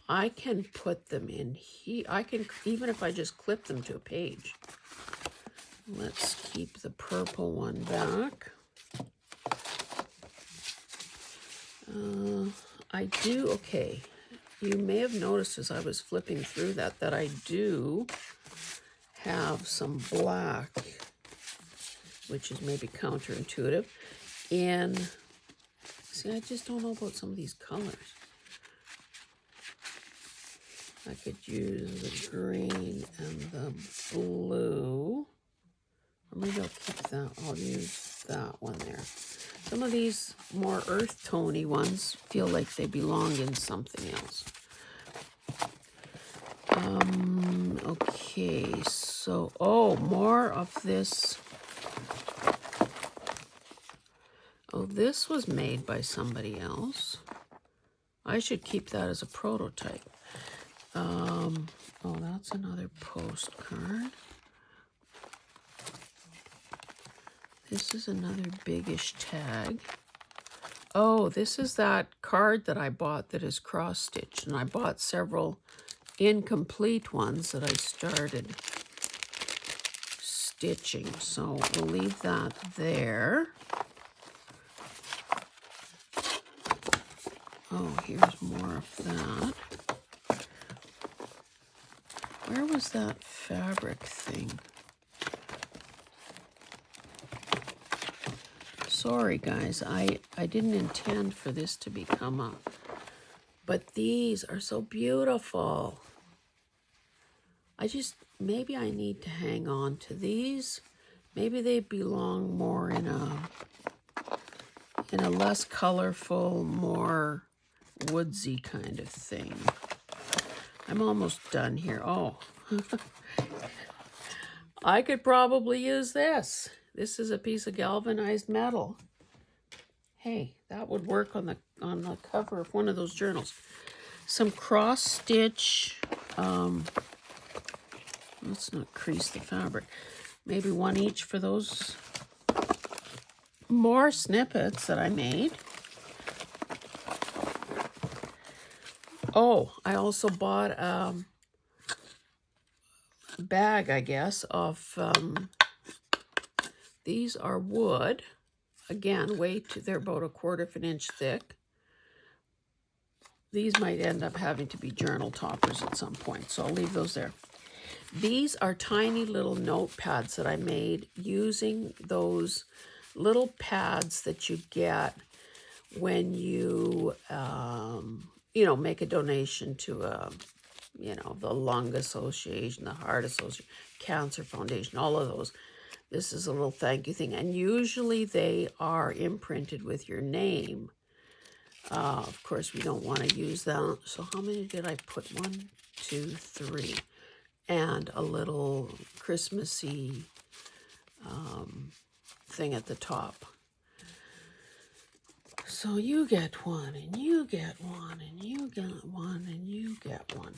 I can put them in here. I can, even if I just clip them to a page. Let's keep the purple one back. I do, okay, you may have noticed as I was flipping through that I do have some black, which is maybe counterintuitive. And see, I just don't know about some of these colors. I could use the green and the blue. Or maybe I'll keep that. I'll use that one there. Some of these more earth tony ones feel like they belong in something else. Okay, so, oh, more of this. Oh, this was made by somebody else. I should keep that as a prototype. Oh, that's another postcard. This is another biggish tag. Oh, this is that card that I bought that is cross-stitched, and I bought several incomplete ones that I started stitching. So we'll leave that there. Oh, here's more of that. Where was that fabric thing? Sorry, guys, I didn't intend for this to become a... But these are so beautiful. Maybe I need to hang on to these. Maybe they belong more in a less colorful, more woodsy kind of thing. I'm almost done here. Oh, I could probably use this. This is a piece of galvanized metal. Hey, that would work on the cover of one of those journals. Some cross stitch. Let's not crease the fabric. Maybe one each for those more snippets that I made. Oh, I also bought a bag, I guess, of, these are wood. Again, they're about 1/4 of an inch thick. These might end up having to be journal toppers at some point, so I'll leave those there. These are tiny little notepads that I made using those little pads that you get when you, you know, make a donation to you know, the Lung Association, the Heart Association, Cancer Foundation, all of those. This is a little thank you thing. And usually they are imprinted with your name. Of course, we don't want to use that. So how many did I put? 1, 2, 3. And a little Christmassy thing at the top. So you get one, and you get one, and you get one, and you get one.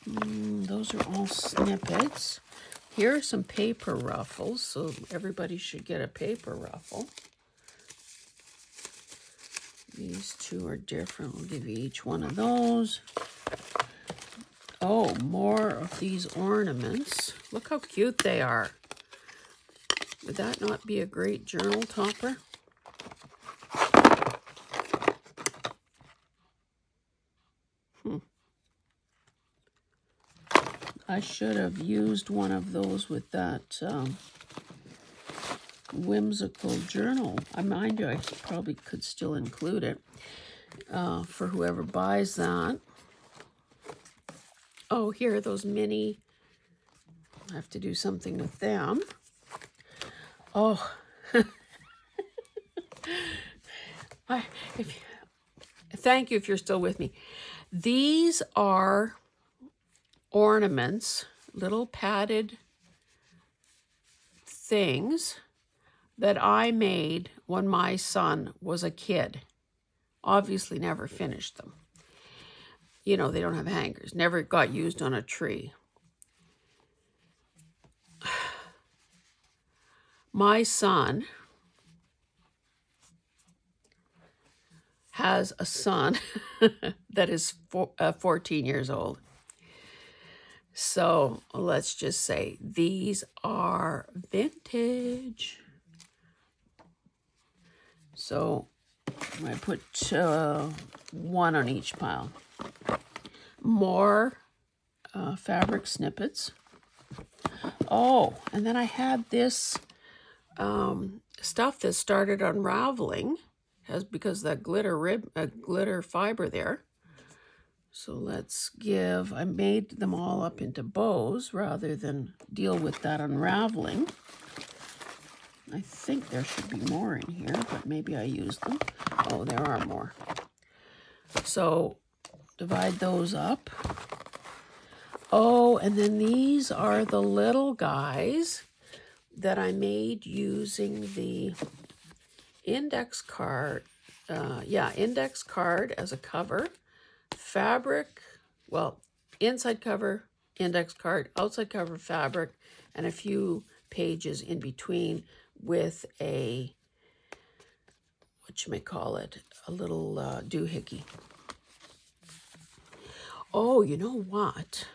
Those are all snippets. Here are some paper ruffles, so everybody should get a paper ruffle. These two are different. We'll give you each one of those. Oh, more of these ornaments. Look how cute they are. Would that not be a great journal topper? I should have used one of those with that whimsical journal. I mind you, I probably could still include it for whoever buys that. Oh, here are those mini. I have to do something with them. Oh, thank you if you're still with me. These are ornaments, little padded things that I made when my son was a kid. Obviously never finished them. You know, they don't have hangers. Never got used on a tree. My son has a son that is 14 years old. So let's just say these are vintage. So I put one on each pile. More fabric snippets. Oh, and then I had this stuff that started unraveling, because that glitter fiber there. So let's give, I made them all up into bows rather than deal with that unraveling. I think there should be more in here, but maybe I used them. Oh, there are more. So divide those up. Oh, and then these are the little guys that I made using the index card. Index card as a cover. Fabric, well, inside cover, index card, outside cover, fabric, and a few pages in between with a, whatchamacallit, a little doohickey. Oh, you know what?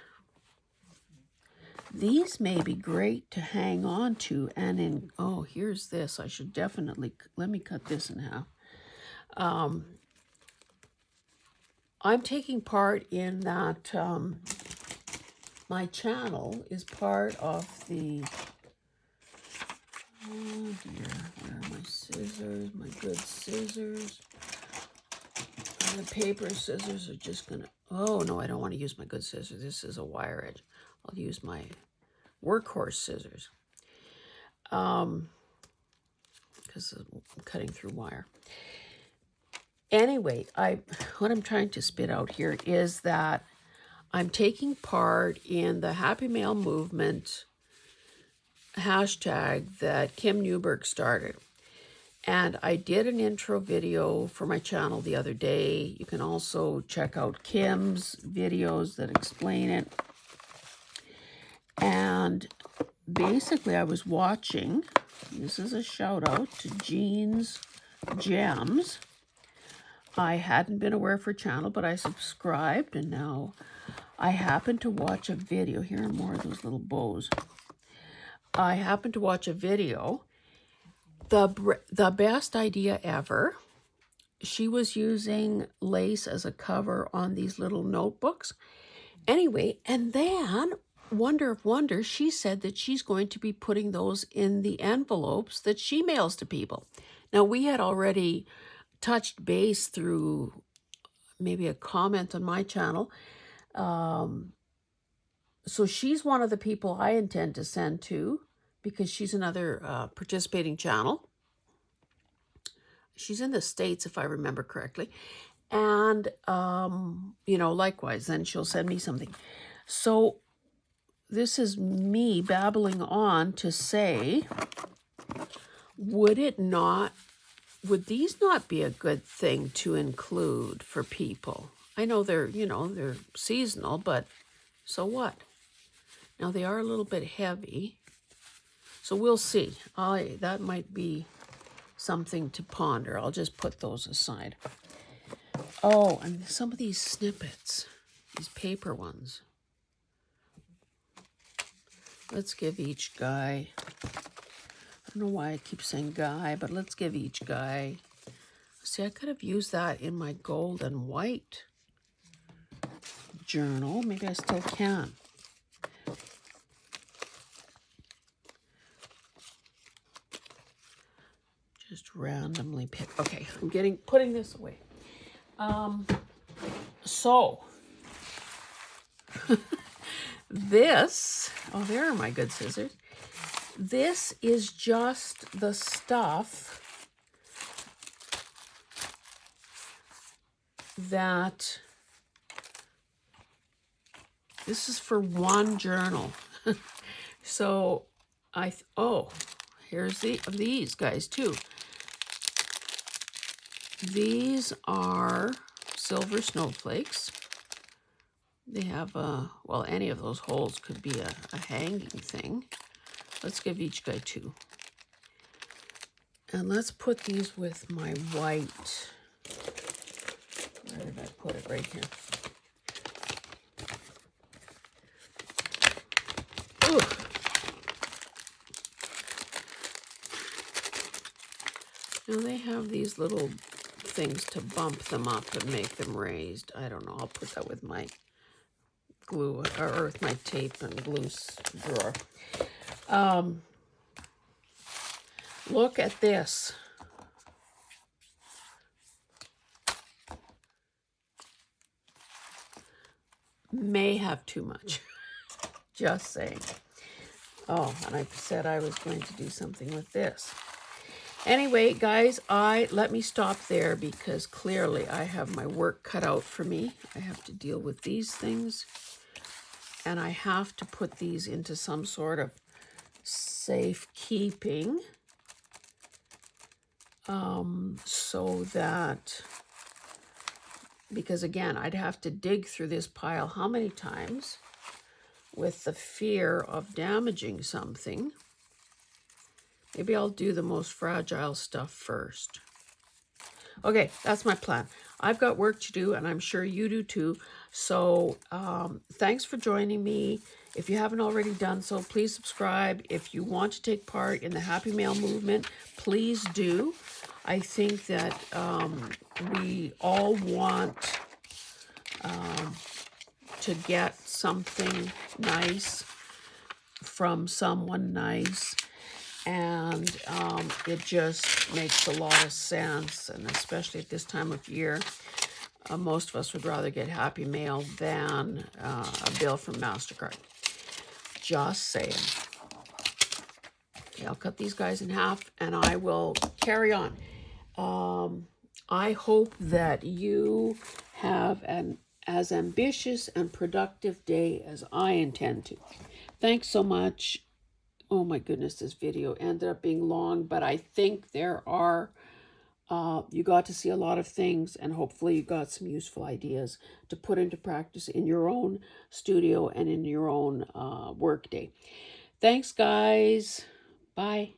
These may be great to hang on to, and in, oh, here's this. I should definitely, let me cut this in half. I'm taking part in that, my channel is part of the, oh dear, where are my scissors, my good scissors? And the paper scissors are just gonna, oh no, I don't want to use my good scissors. This is a wire edge. I'll use my workhorse scissors. Because I'm cutting through wire. Anyway, what I'm trying to spit out here is that I'm taking part in the Happy Mail movement hashtag that Kim Newberg started. And I did an intro video for my channel the other day. You can also check out Kim's videos that explain it. And basically I was watching, this is a shout out to Jean's Gems. I hadn't been aware of her channel, but I subscribed, and now I happened to watch a video. Here are more of those little bows. I happened to watch a video. The best idea ever. She was using lace as a cover on these little notebooks. Anyway, and then wonder of wonders, she said that she's going to be putting those in the envelopes that she mails to people. Now, we had already touched base through maybe a comment on my channel. So she's one of the people I intend to send to, because she's another participating channel. She's in the States, if I remember correctly. And, you know, likewise, then she'll send me something. So this is me babbling on to say, would these not be a good thing to include for people? I know they're, you know, they're seasonal, but so what? Now they are a little bit heavy, so we'll see. That might be something to ponder. I'll just put those aside. Oh, and some of these snippets, these paper ones. Let's give each guy, I don't know why I keep saying guy, but let's give each guy, see, I could have used that in my gold and white journal. Maybe I still can. Just randomly pick. Okay, I'm putting this away. So this, oh, there are my good scissors. This is just the stuff that, this is for one journal. So here's these guys too. These are silver snowflakes. They have well, any of those holes could be a hanging thing. Let's give each guy 2. And let's put these with my white. Where did I put it? Right here. Ooh. Now they have these little things to bump them up and make them raised. I don't know. I'll put that with my glue, or with my tape and glue drawer. Look at this. May have too much. Just saying. Oh, and I said I was going to do something with this. Anyway, guys, let me stop there, because clearly I have my work cut out for me. I have to deal with these things, and I have to put these into some sort of safekeeping, so that, because again, I'd have to dig through this pile how many times with the fear of damaging something. Maybe I'll do the most fragile stuff first. Okay, that's my plan. I've got work to do, and I'm sure you do too. So thanks for joining me. If you haven't already done so, please subscribe. If you want to take part in the Happy Mail movement, please do. I think that we all want to get something nice from someone nice. And it just makes a lot of sense, and especially at this time of year, most of us would rather get Happy Mail than a bill from MasterCard. Just saying. Okay, I'll cut these guys in half, and I will carry on. I hope that you have an as ambitious and productive day as I intend to. Thanks so much. Oh my goodness, this video ended up being long, but I think there are, you got to see a lot of things, and hopefully you got some useful ideas to put into practice in your own studio and in your own work day. Thanks, guys. Bye.